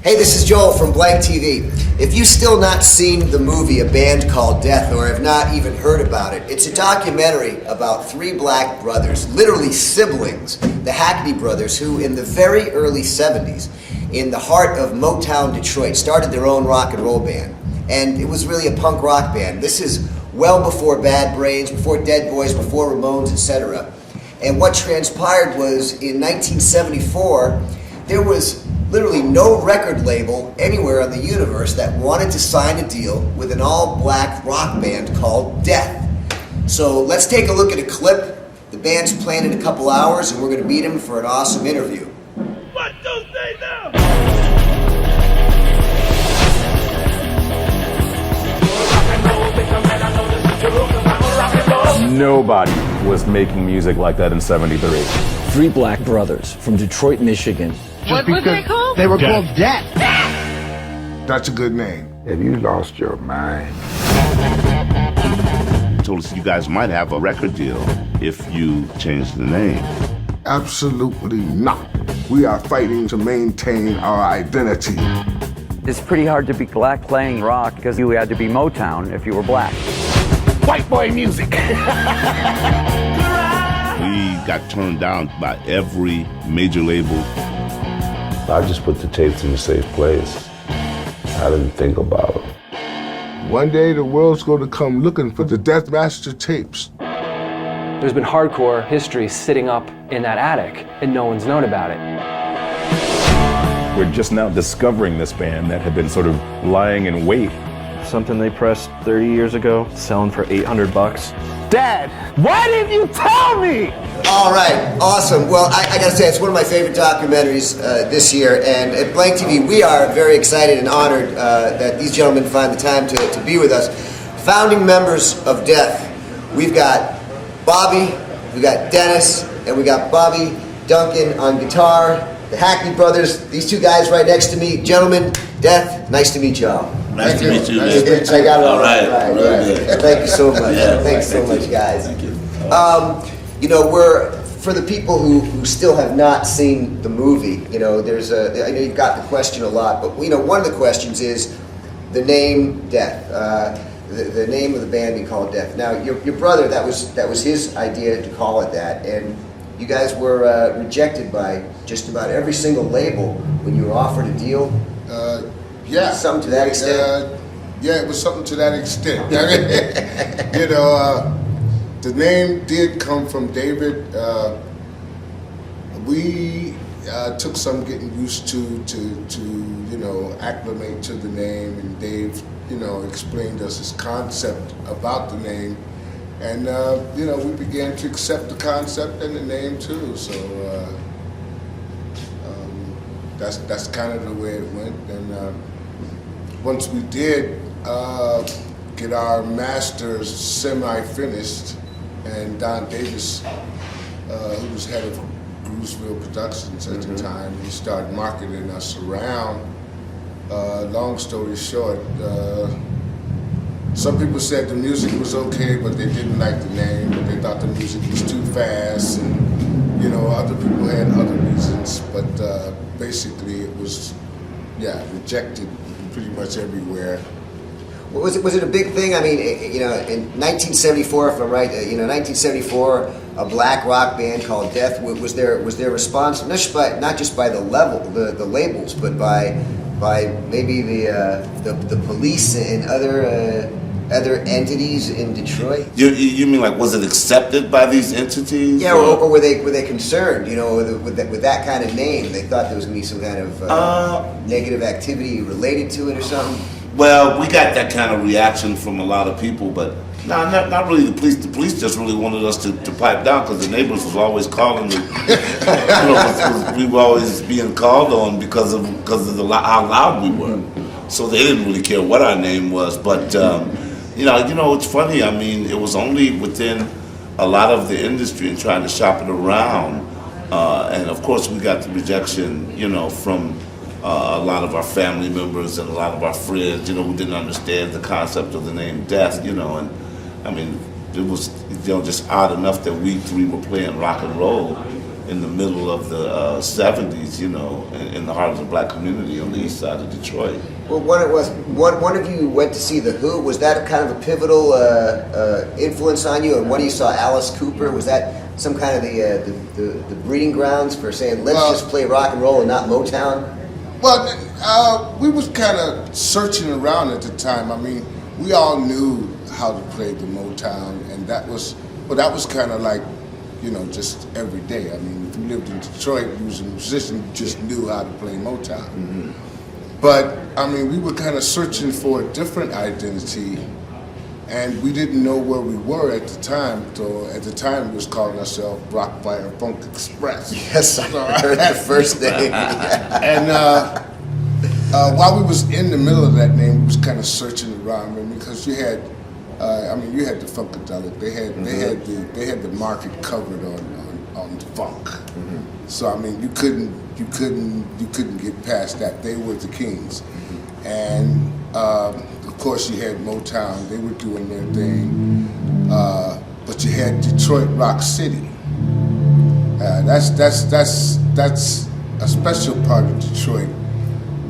Hey, this is Joel from BlankTV. If you've still not seen the movie A Band Called Death, or have not even heard about it, it's a documentary about three black brothers, literally siblings, the Hackney brothers, who in the very early 70s, in the heart of Motown Detroit, started their own rock and roll band. And it was really a punk rock band. This is well before Bad Brains, before Dead Boys, before Ramones, etc. And what transpired was in 1974, there was literally no record label anywhere on the universe that wanted to sign a deal with an all-black rock band called Death. So let's take a look at a clip. The band's playing in a couple hours, and we're going to meet them for an awesome interview. What do they know? Nobody was making music like that in '73. Three black brothers from Detroit, Michigan. What were they called? They were called Death. That's a good name. Have you lost your mind? Told us you guys might have a record deal if you change the name. Absolutely not. We are fighting to maintain our identity. It's pretty hard to be black playing rock because you had to be Motown if you were black. White boy music. We got turned down by every major label. I just put the tapes in a safe place. I didn't think about it. One day the world's going to come looking for the Death Master tapes. There's been hardcore history sitting up in that attic, and no one's known about it. We're just now discovering this band that had been sort of lying in wait. Something they pressed 30 years ago, selling for $800. Dad, why didn't you tell me? All right, awesome. Well, I gotta say, it's one of my favorite documentaries this year, and at BlankTV, we are very excited and honored that these gentlemen find the time to be with us. Founding members of Death, we've got Bobby, we've got Dannis, and we got Bobby Duncan on guitar, the Hackney brothers, these two guys right next to me. Gentlemen, Death, nice to meet y'all. Nice to meet you. I got it all right. Thank you so much. Yeah, Thanks so much, guys. Thank you. You know, for the people who still have not seen the movie, you know, I know you've got the question a lot, but you know, one of the questions is the name Death, the name of the band being called Death. Now, your brother, that was his idea to call it that, and you guys were rejected by just about every single label when you were offered a deal. Yeah. Something to that extent? Yeah, it was something to that extent. You know, the name did come from David. We took some getting used to you know, acclimate to the name, and Dave, you know, explained us his concept about the name, and you know, we began to accept the concept and the name too. So that's kind of the way it went. And once we did get our masters semi-finished, and Don Davis, who was head of Groovesville Productions at the time, he started marketing us around. Long story short, some people said the music was okay, but they didn't like the name, but they thought the music was too fast, and you know, other people had other reasons, but basically it was, yeah, rejected pretty much everywhere. Was it a big thing? I mean, you know, in 1974, if I'm right, you know, 1974, a black rock band called Death. Was there response not just by the labels, but by maybe the police and other entities in Detroit? You mean like, was it accepted by these entities? Yeah, or were they concerned? You know, with that kind of name, they thought there was going to be some kind of negative activity related to it or something. Well, we got that kind of reaction from a lot of people, but no, not really the police. The police just really wanted us to pipe down because the neighbors was always calling me. We were always being called on because of how loud we were. So they didn't really care what our name was. But you know, it's funny. I mean, it was only within a lot of the industry and trying to shop it around, and of course we got the rejection, you know, from a lot of our family members and a lot of our friends, you know, who didn't understand the concept of the name Death, you know, and I mean, it was, you know, just odd enough that we three were playing rock and roll, in the middle of the 70s, you know, in the heart of the black community on the east side of Detroit. Well, one of you went to see The Who. Was that kind of a pivotal influence on you? And one of you saw Alice Cooper. Was that some kind of the breeding grounds for saying, let's just play rock and roll and not Motown? Well, we was kind of searching around at the time. I mean, we all knew how to play the Motown, and that was kind of like, you know, just every day. I mean, if you lived in Detroit, you was a musician, you just knew how to play Motown. Mm-hmm. But, I mean, we were kind of searching for a different identity, and we didn't know where we were at the time. So at the time, we was calling ourselves Rock Fire Funk Express. Yes, I heard the first name. And while we was in the middle of that name, we was kind of searching around, because you had, you had the Funkadelic. They had the market covered on funk. Mm-hmm. So I mean, you couldn't get past that. They were the kings, and of course you had Motown. They were doing their thing, but you had Detroit Rock City. That's a special part of Detroit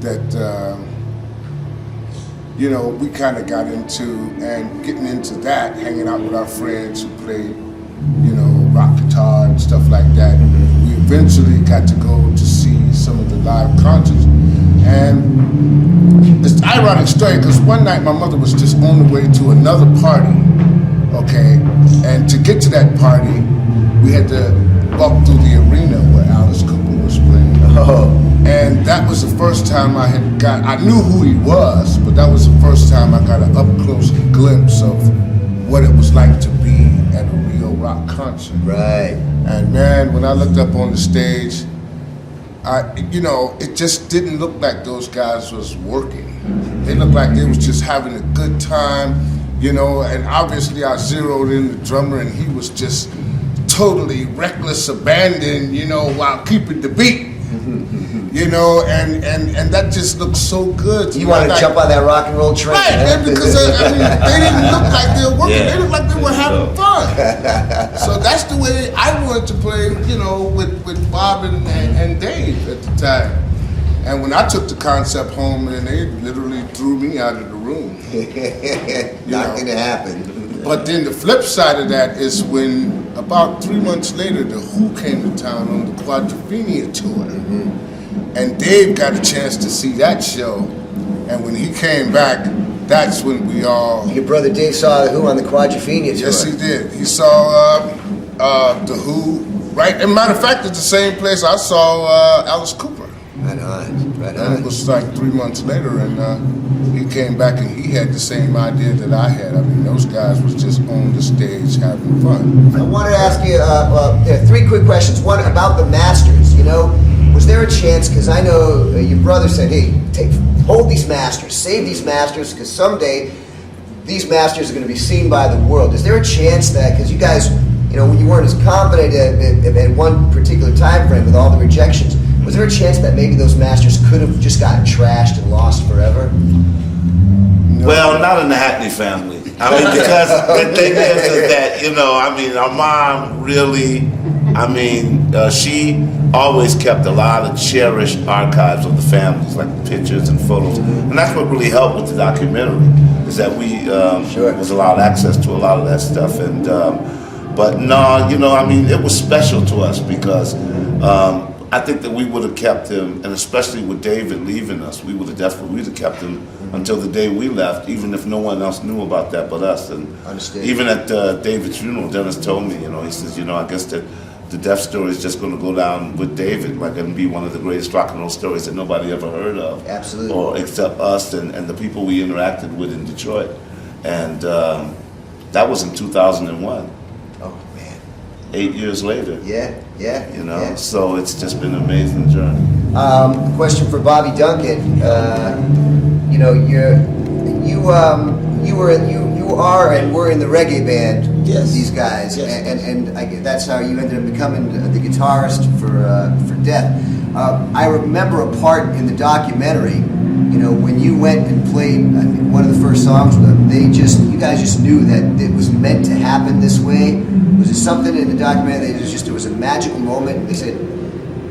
that. You know, we kind of got into, and getting into that, hanging out with our friends who played, you know, rock guitar and stuff like that. We eventually got to go to see some of the live concerts. And it's an ironic story, because one night my mother was just on the way to another party, okay? And to get to that party, we had to walk through the arena where Alice Cooper was playing. Oh. And that was the first time I knew who he was, but that was the first time I got an up-close glimpse of what it was like to be at a real rock concert. Right. And man, when I looked up on the stage, it just didn't look like those guys was working. They looked like they was just having a good time, you know, and obviously I zeroed in the drummer, and he was just totally reckless abandon, you know, while keeping the beat. You know, and that just looked so good. You wanted to jump on that rock and roll train. Right, because they didn't look like they were working. Yeah. They looked like they were having fun. So that's the way I wanted to play, you know, with Bob and Dave at the time. And when I took the concept home, and they literally threw me out of the room. Not going to happen. But then the flip side of that is when, about 3 months later, The Who came to town on the Quadrophenia tour. Mm-hmm. And Dave got a chance to see that show. And when he came back, that's when we all... Your brother Dave saw The Who on the Quadrophenia tour. Yes, he did. He saw The Who, right? As a matter of fact, it's the same place I saw Alice Cooper. Right on. And it was like 3 months later, and he came back and he had the same idea that I had. I mean, those guys was just on the stage having fun. I wanted to ask you 3 quick questions. One about the masters. You know, was there a chance? Because I know your brother said, "Hey, hold these masters, save these masters, because someday these masters are going to be seen by the world." Is there a chance that, because you guys, you know, when you weren't as confident at one particular time frame with all the rejections, was there a chance that maybe those masters could have just gotten trashed and lost forever? No. Well, not in the Hackney family. I mean, because the thing is that, you know, I mean, our mom really, she always kept a lot of cherished archives of the families, like pictures and photos. And that's what really helped with the documentary, is that we was allowed access to a lot of that stuff. And but no, you know, I mean, it was special to us because I think that we would have kept him, and especially with David leaving us, we would have kept him until the day we left, even if no one else knew about that but us. And even at David's funeral, Dannis told me, you know, he says, you know, I guess that the death story is just going to go down with David, like, and be one of the greatest rock and roll stories that nobody ever heard of. Absolutely. Or except us and the people we interacted with in Detroit. And that was in 2001. 8 years later. Yeah. You know, so it's just been an amazing journey. Question for Bobby Duncan. You know, you are and were in the reggae band. Yes. These guys. Yes. And that's how you ended up becoming the guitarist for Death. I remember a part in the documentary. you know, when you went and played one of the first songs with them, you guys just knew that it was meant to happen this way? Was it something in the documentary that it was a magical moment and they said,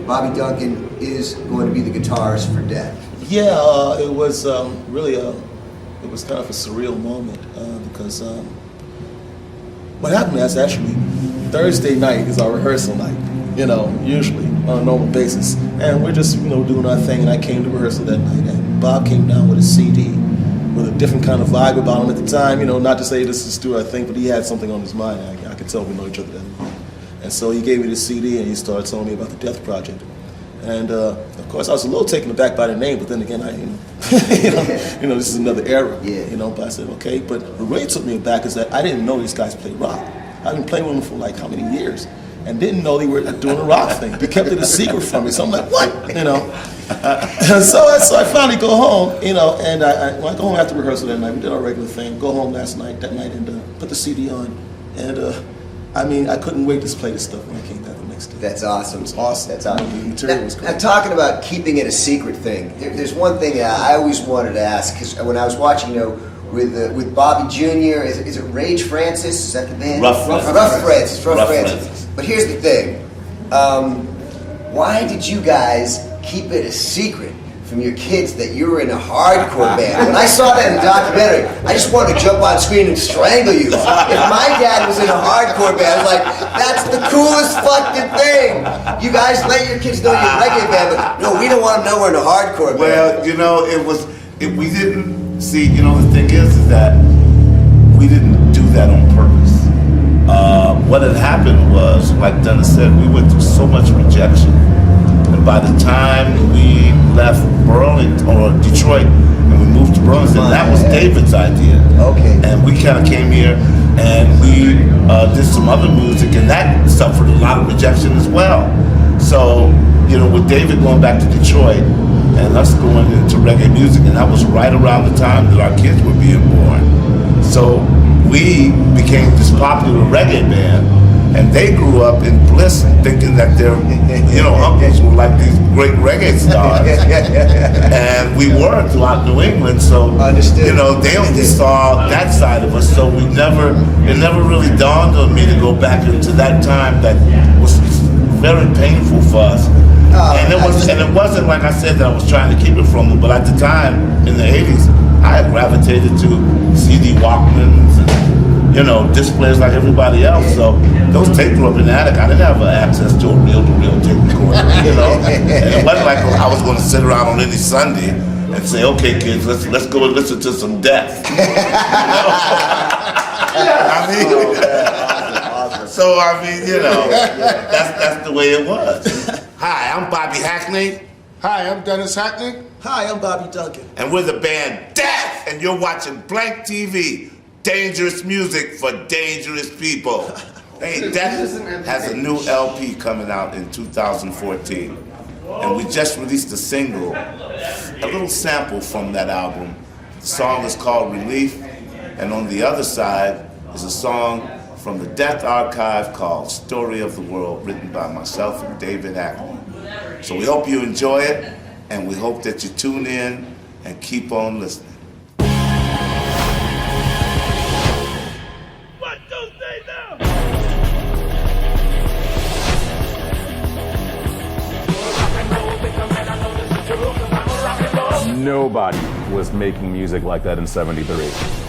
Bobby Duncan is going to be the guitarist for Death? Yeah, it was really it was kind of a surreal moment because what happened is actually Thursday night is our rehearsal night, you know, usually on a normal basis. And we're just, you know, doing our thing, and I came to rehearsal that night, and Bob came down with a CD with a different kind of vibe about him at the time, you know, not to say this is do our thing, but he had something on his mind. I could tell we know each other that night. And so he gave me the CD, and he started telling me about the Death Project. And of course, I was a little taken aback by the name, but then again, you know, this is another era, you know. But I said, okay. But what really took me aback is that I didn't know these guys played rock. I've been playing with them for like how many years, and didn't know they were doing a rock thing. They kept it a secret from me, so I'm like, what, you know? so I finally go home, you know, and when I go home after rehearsal that night, we did our regular thing. Go home that night, and put the CD on, and I mean, I couldn't wait to play this stuff when I came back the next day. That's awesome. It was awesome. That's awesome. The material was great. I'm talking about keeping it a secret thing. There's one thing that I always wanted to ask, because when I was watching, you know, with Bobby Jr., is it Rage Francis? Is that the band? Rough Francis. But here's the thing. Why did you guys keep it a secret from your kids that you were in a hardcore band? When I saw that in the documentary, I just wanted to jump on screen and strangle you. If my dad was in a hardcore band, I was like, that's the coolest fucking thing. You guys let your kids know you're a reggae band, but no, we don't want them to know we're in a hardcore band. Well, you know, we didn't see, you know, the thing is that we didn't do that on purpose. What had happened was, like Dannis said, we went through so much rejection. And by the time we left Burlington or Detroit and we moved to Burlington, that was David's idea. Okay. And we kind of came here and we did some other music, and that suffered a lot of rejection as well. So, you know, with David going back to Detroit and us going into reggae music, and that was right around the time that our kids were being born. So we became this popular reggae band, and they grew up in bliss thinking that their, you know, uncles were like these great reggae stars. And we were throughout New England, so, you know, they only saw that side of us, so it never really dawned on me to go back into that time that was very painful for us. And it wasn't like I said that I was trying to keep it from them, but at the time, in the 80s, I had gravitated to CD Walkmans and, you know, disc players like everybody else. So those tapes were up in the attic. I didn't have access to a reel-to-reel tape recorder, you know. And it wasn't like I was going to sit around on any Sunday and say, okay, kids, let's go and listen to some Death. I mean, so I mean, you know, that's the way it was. Hi, I'm Bobby Hackney. Hi, I'm Dannis Hackney. Hi, I'm Bobby Duncan. And we're the band Death, and you're watching BlankTV, dangerous music for dangerous people. Hey, Death has a new LP coming out in 2014, and we just released a single, a little sample from that album. The song is called Relief, and on the other side is a song from the Death archive called Story of the World, written by myself and David Hackney. So we hope you enjoy it, and we hope that you tune in and keep on listening. What do you say now? Nobody was making music like that in '73.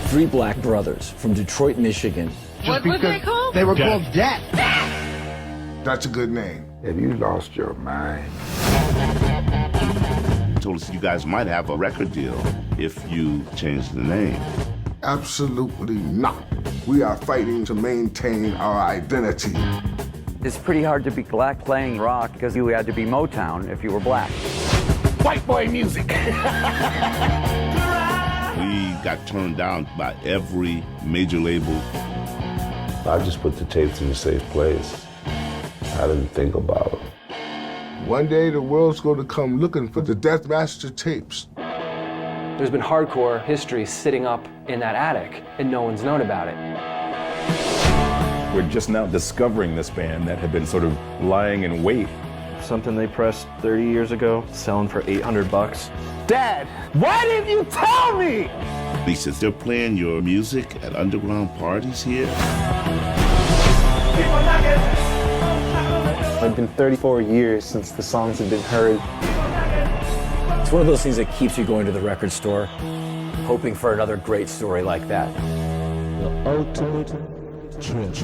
Three black brothers from Detroit, Michigan. What were they called? They were called Death. That's a good name. Have you lost your mind? Told us you guys might have a record deal if you change the name. Absolutely not. We are fighting to maintain our identity. It's pretty hard to be black playing rock because you had to be Motown if you were black. White boy music. We got turned down by every major label. I just put the tapes in a safe place. I didn't think about it. One day the world's going to come looking for the Death Master tapes. There's been hardcore history sitting up in that attic, and no one's known about it. We're just now discovering this band that had been sort of lying in wait something they pressed 30 years ago, selling for $800. Dad, why didn't you tell me? He says they're playing your music at underground parties here. It's been 34 years since the songs have been heard. It's one of those things that keeps you going to the record store, hoping for another great story like that. The ultimate trend.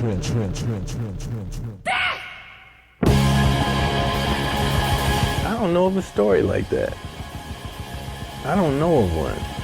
I don't know of a story like that. I don't know of one.